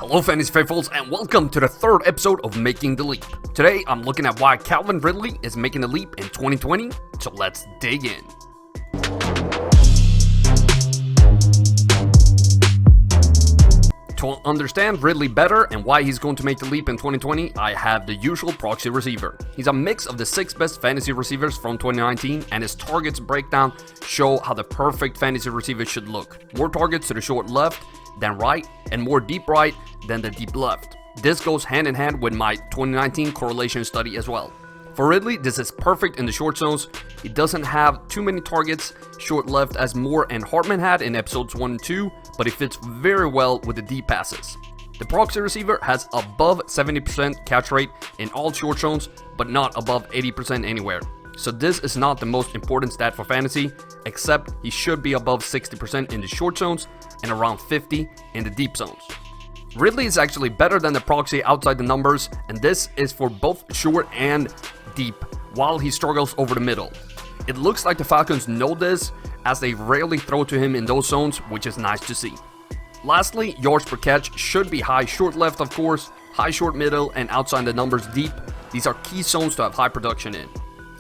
Hello fantasy faithfuls and welcome to the third episode of Making the Leap. Today I'm looking at why Calvin Ridley is making the leap in 2020, so let's dig in. To understand Ridley better and why he's going to make the leap in 2020, I have the usual proxy receiver. He's a mix of the 6 best fantasy receivers from 2019, and his targets breakdown show how the perfect fantasy receiver should look. More targets to the short left than right, and more deep right than the deep left. This goes hand in hand with my 2019 correlation study as well. For Ridley, this is perfect in the short zones. He doesn't have too many targets short left as Moore and Hartman had in episodes 1 and 2, but he fits very well with the deep passes. The proxy receiver has above 70% catch rate in all short zones, but not above 80% anywhere. So this is not the most important stat for fantasy, except he should be above 60% in the short zones and around 50% in the deep zones. Ridley is actually better than the proxy outside the numbers, and this is for both short and deep, while he struggles over the middle. It looks like the Falcons know this, as they rarely throw to him in those zones, which is nice to see. Lastly, yards per catch should be high short left, of course, high short middle, and outside the numbers deep. These are key zones to have high production in.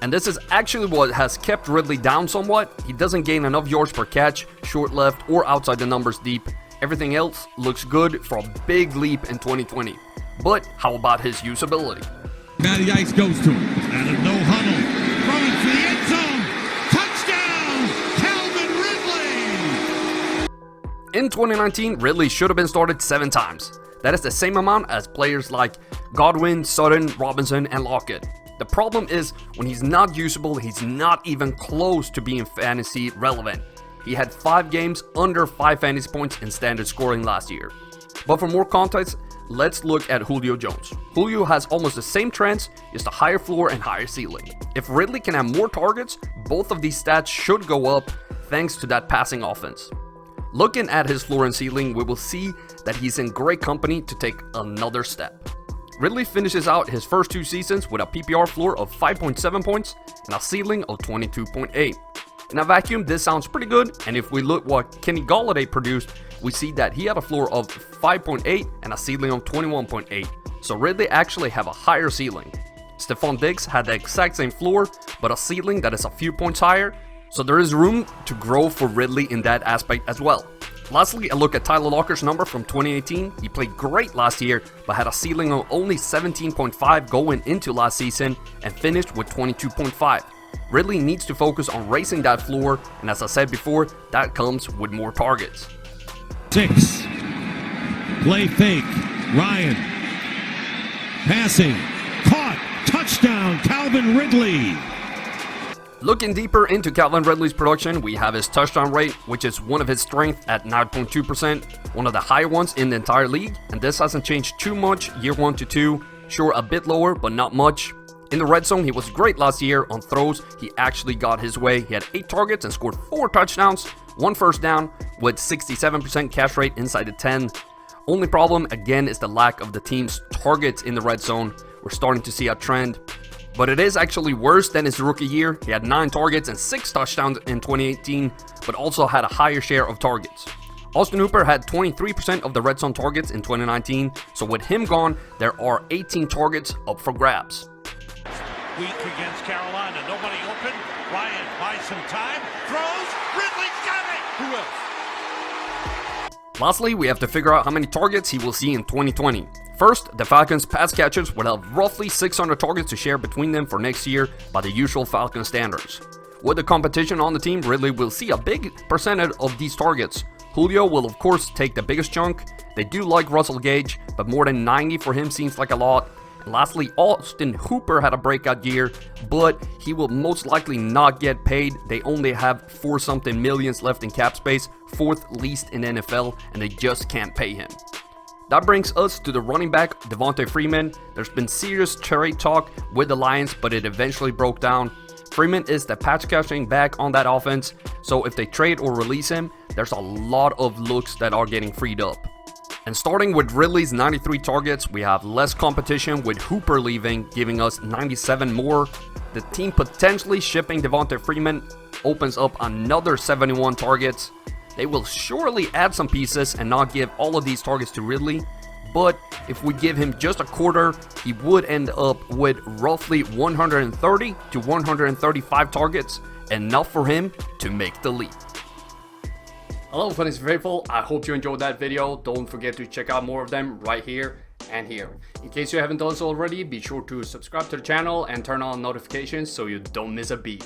And this is actually what has kept Ridley down somewhat. He doesn't gain enough yards per catch, short left, or outside the numbers deep. Everything else looks good for a big leap in 2020. But how about his usability? Matty Ice goes to him. Out of no huddle. Throwing for the end zone. Touchdown, Calvin Ridley. In 2019, Ridley should have been started 7 times. That is the same amount as players like Godwin, Sutton, Robinson, and Lockett. The problem is, when he's not usable, he's not even close to being fantasy relevant. He had 5 games under 5 fantasy points in standard scoring last year. But for more context, let's look at Julio Jones. Julio has almost the same trends, just a higher floor and higher ceiling. If Ridley can have more targets, both of these stats should go up thanks to that passing offense. Looking at his floor and ceiling, we will see that he's in great company to take another step. Ridley finishes out his first 2 seasons with a PPR floor of 5.7 points and a ceiling of 22.8. In a vacuum, this sounds pretty good, and if we look what Kenny Golladay produced, we see that he had a floor of 5.8 and a ceiling of 21.8, so Ridley actually have a higher ceiling. Stephon Diggs had the exact same floor, but a ceiling that is a few points higher, so there is room to grow for Ridley in that aspect as well. Lastly, a look at Tyler Locker's number from 2018. He played great last year, but had a ceiling of only 17.5 going into last season and finished with 22.5. Ridley needs to focus on raising that floor, and as I said before, that comes with more targets. 6. Play fake. Ryan. Passing. Caught. Touchdown, Calvin Ridley. Looking deeper into Calvin Ridley's production, we have his touchdown rate, which is one of his strengths at 9.2%, one of the higher ones in the entire league, and this hasn't changed too much year 1 to 2, sure a bit lower, but not much. In the red zone, he was great last year. On throws, he actually got his way. He had 8 targets and scored 4 touchdowns, 1 first down, with 67% catch rate inside the 10. Only problem, again, is the lack of the team's targets in the red zone. We're starting to see a trend. But it is actually worse than his rookie year. He had 9 targets and 6 touchdowns in 2018, but also had a higher share of targets. Austin Hooper had 23% of the red zone targets in 2019, so with him gone, there are 18 targets up for grabs. Weak against Carolina, nobody open. Ryan buys some time, throws, Ridley's got it! Who else? Lastly, we have to figure out how many targets he will see in 2020. First, the Falcons' pass catchers will have roughly 600 targets to share between them for next year by the usual Falcons standards. With the competition on the team, Ridley will see a big percentage of these targets. Julio will of course take the biggest chunk. They do like Russell Gage, but more than 90 for him seems like a lot. And lastly, Austin Hooper had a breakout year, but he will most likely not get paid. They only have 4-something millions left in cap space, 4th least in NFL, and they just can't pay him. That brings us to the running back, Devonta Freeman. There's been serious trade talk with the Lions, but it eventually broke down. Freeman is the patch catching back on that offense, so if they trade or release him, there's a lot of looks that are getting freed up. And starting with Ridley's 93 targets, we have less competition with Hooper leaving, giving us 97 more. The team potentially shipping Devonta Freeman opens up another 71 targets. They will surely add some pieces and not give all of these targets to Ridley, but if we give him just a quarter, he would end up with roughly 130 to 135 targets, enough for him to make the leap. Hello Fantasy Faithful, I hope you enjoyed that video. Don't forget to check out more of them right here and here. In case you haven't done so already, be sure to subscribe to the channel and turn on notifications so you don't miss a beat.